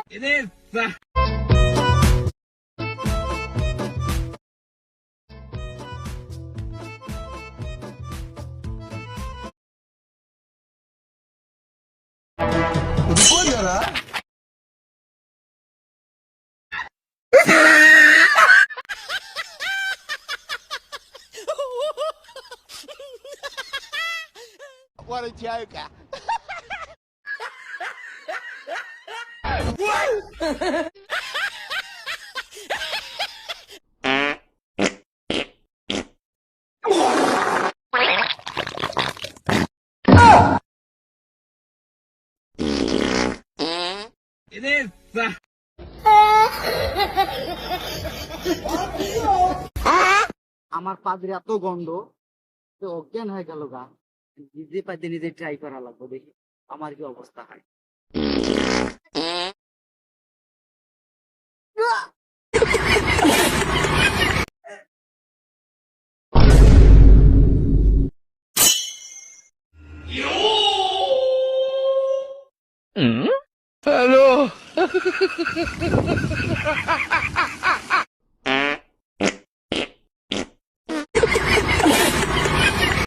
What a joker. আমার পাদের এত গন্ধ যে অজ্ঞান হয়ে গেল গা। নিজে পাইতে নিজে ট্রাই করা লাগবে, দেখি আমার কি অবস্থা হয়। Hello.